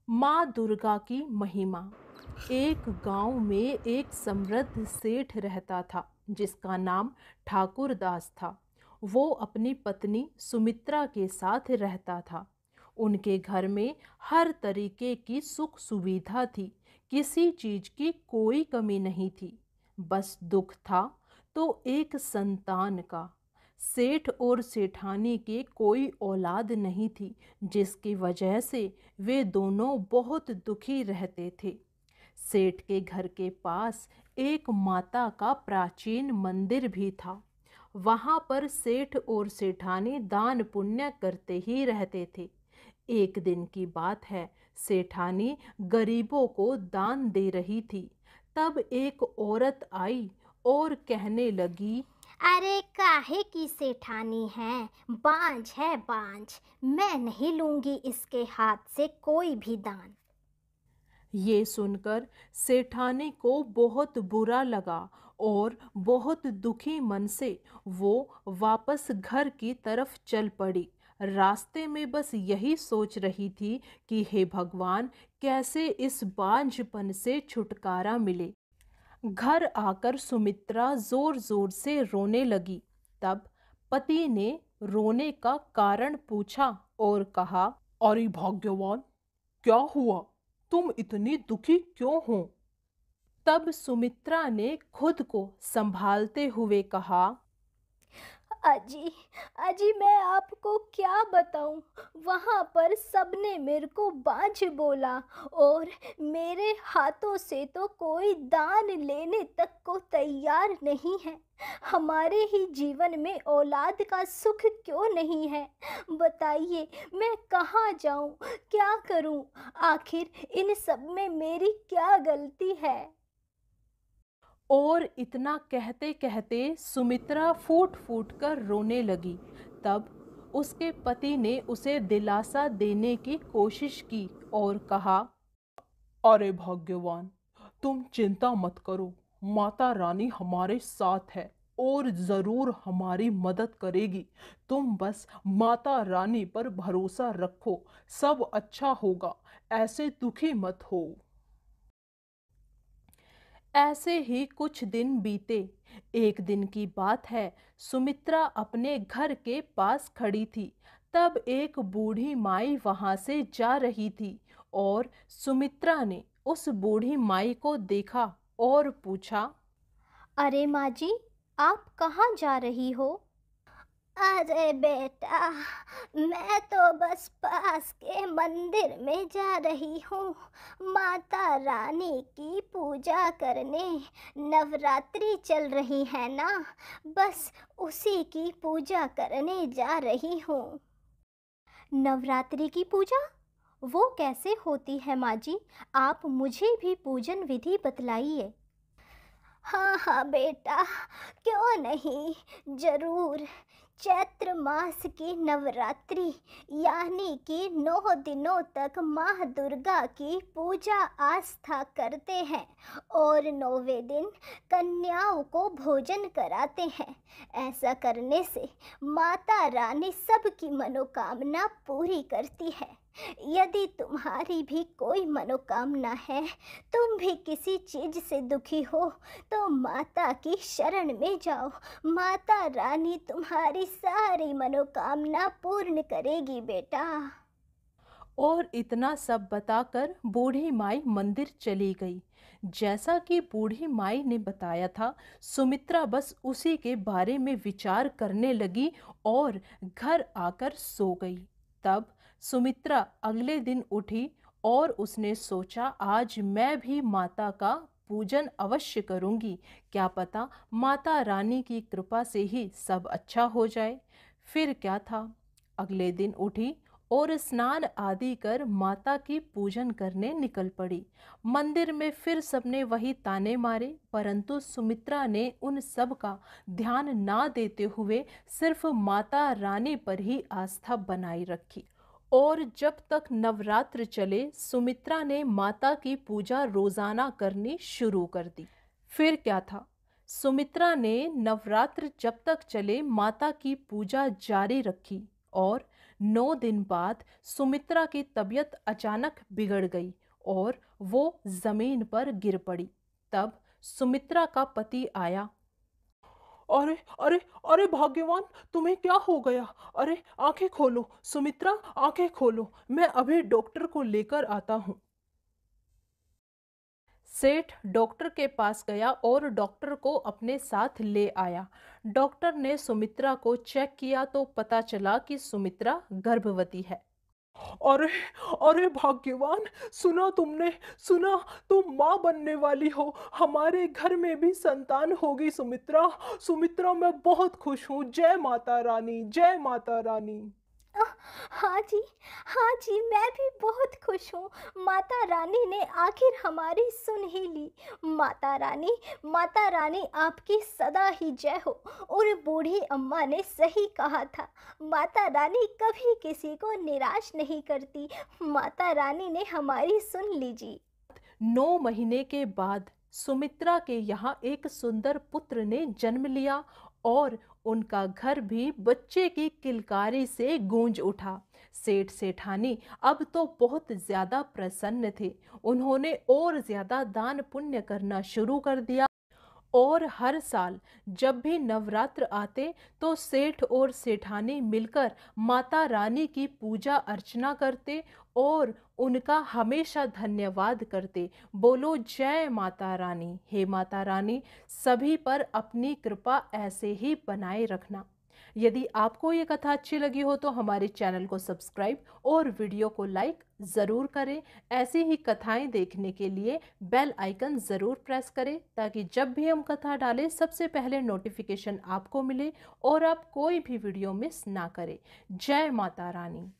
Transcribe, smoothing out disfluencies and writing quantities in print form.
माँ दुर्गा की महिमा। एक गांव में एक समृद्ध सेठ रहता था जिसका नाम ठाकुर दास था। वो अपनी पत्नी सुमित्रा के साथ रहता था। उनके घर में हर तरीके की सुख सुविधा थी, किसी चीज की कोई कमी नहीं थी। बस दुख था तो एक संतान का। सेठ और सेठानी के कोई औलाद नहीं थी, जिसकी वजह से वे दोनों बहुत दुखी रहते थे। सेठ के घर के पास एक माता का प्राचीन मंदिर भी था। वहां पर सेठ और सेठानी दान पुण्य करते ही रहते थे। एक दिन की बात है, सेठानी गरीबों को दान दे रही थी। तब एक औरत आई और कहने लगी, अरे काहे की सेठानी है, बांझ है बांझ। मैं नहीं लूंगी इसके हाथ से कोई भी दान। ये सुनकर सेठानी को बहुत बुरा लगा और बहुत दुखी मन से वो वापस घर की तरफ चल पड़ी। रास्ते में बस यही सोच रही थी कि हे भगवान, कैसे इस बांझपन से छुटकारा मिले। घर आकर सुमित्रा जोर जोर से रोने लगी। तब पति ने रोने का कारण पूछा और कहा, अरे भाग्यवान, क्या हुआ? तुम इतनी दुखी क्यों हो? तब सुमित्रा ने खुद को संभालते हुए कहा, अजी, अजी मैं आपको क्या बताऊं। वहां पर सबने मेरे को बांझ बोला और मेरे हाथों से तो कोई दान लेने तक को तैयार नहीं है। हमारे ही जीवन में औलाद का सुख क्यों नहीं है? बताइए, मैं कहाँ जाऊं, क्या करूं? आखिर इन सब में मेरी क्या गलती है? और इतना कहते कहते सुमित्रा फूट फूट कर रोने लगी। तब उसके पति ने उसे दिलासा देने की कोशिश की और कहा, अरे भाग्यवान, तुम चिंता मत करो। माता रानी हमारे साथ है और जरूर हमारी मदद करेगी। तुम बस माता रानी पर भरोसा रखो, सब अच्छा होगा। ऐसे दुखी मत हो। ऐसे ही कुछ दिन बीते। एक दिन की बात है, सुमित्रा अपने घर के पास खड़ी थी। तब एक बूढ़ी माई वहां से जा रही थी और सुमित्रा ने उस बूढ़ी माई को देखा और पूछा, अरे माँ जी, आप कहाँ जा रही हो? अरे बेटा, मैं तो बस पास के मंदिर में जा रही हूँ, माता रानी की पूजा करने। नवरात्रि चल रही है ना, बस उसी की पूजा करने जा रही हूँ। नवरात्रि की पूजा? वो कैसे होती है माँ जी? आप मुझे भी पूजन विधि बतलाइए। हाँ हाँ बेटा, क्यों नहीं, जरूर। चैत्र मास की नवरात्रि यानी कि 9 दिनों तक माँ दुर्गा की पूजा आस्था करते हैं और 9वें दिन कन्याओं को भोजन कराते हैं। ऐसा करने से माता रानी सबकी मनोकामना पूरी करती है। यदि तुम्हारी भी कोई मनोकामना है, तुम भी किसी चीज से दुखी हो, तो माता की शरण में जाओ। माता रानी तुम्हारी सारी मनोकामना पूर्ण करेगी बेटा। और इतना सब बताकर बूढ़ी माई मंदिर चली गई। जैसा कि बूढ़ी माई ने बताया था, सुमित्रा बस उसी के बारे में विचार करने लगी और घर आकर सो गई। तब सुमित्रा अगले दिन उठी और उसने सोचा, आज मैं भी माता का पूजन अवश्य करूंगी। क्या पता माता रानी की कृपा से ही सब अच्छा हो जाए। फिर क्या था, अगले दिन उठी और स्नान आदि कर माता की पूजन करने निकल पड़ी। मंदिर में फिर सबने वही ताने मारे, परंतु सुमित्रा ने उन सब का ध्यान ना देते हुए सिर्फ माता रानी पर ही आस्था बनाई रखी। और जब तक नवरात्र चले, सुमित्रा ने माता की पूजा रोजाना करनी शुरू कर दी। फिर क्या था, सुमित्रा ने नवरात्र जब तक चले माता की पूजा जारी रखी और 9 दिन बाद सुमित्रा की तबीयत अचानक बिगड़ गई और वो जमीन पर गिर पड़ी। तब सुमित्रा का पति आया। अरे अरे अरे भाग्यवान, तुम्हें क्या हो गया? अरे आंखें खोलो सुमित्रा, आंखें खोलो, मैं अभी डॉक्टर को लेकर आता हूँ। सेठ डॉक्टर के पास गया और डॉक्टर को अपने साथ ले आया। डॉक्टर ने सुमित्रा को चेक किया तो पता चला कि सुमित्रा गर्भवती है। अरे अरे भाग्यवान, सुना तुमने? सुना, तुम माँ बनने वाली हो, हमारे घर में भी संतान होगी सुमित्रा। सुमित्रा मैं बहुत खुश हूँ। जय माता रानी, जय माता रानी। हाँ जी, हाँ जी, मैं भी बहुत खुश हूँ। माता रानी ने आखिर हमारी सुन ही ली। माता रानी आपकी सदा ही जय हो। और बूढ़ी अम्मा ने सही कहा था, माता रानी कभी किसी को निराश नहीं करती। माता रानी ने हमारी सुन लीजिए। 9 महीने के बाद सुमित्रा के यहाँ एक सुंदर पुत्र ने जन्म लिया और उनका घर भी बच्चे की किलकारी से गूंज उठा। सेठ सेठानी अब तो बहुत ज्यादा प्रसन्न थे। उन्होंने और ज्यादा दान पुण्य करना शुरू कर दिया और हर साल जब भी नवरात्र आते तो सेठ और सेठानी मिलकर माता रानी की पूजा अर्चना करते और उनका हमेशा धन्यवाद करते। बोलो जय माता रानी। हे माता रानी, सभी पर अपनी कृपा ऐसे ही बनाए रखना। यदि आपको ये कथा अच्छी लगी हो तो हमारे चैनल को सब्सक्राइब और वीडियो को लाइक ज़रूर करें। ऐसी ही कथाएं देखने के लिए बेल आइकन ज़रूर प्रेस करें ताकि जब भी हम कथा डालें सबसे पहले नोटिफिकेशन आपको मिले और आप कोई भी वीडियो मिस ना करें। जय माता रानी।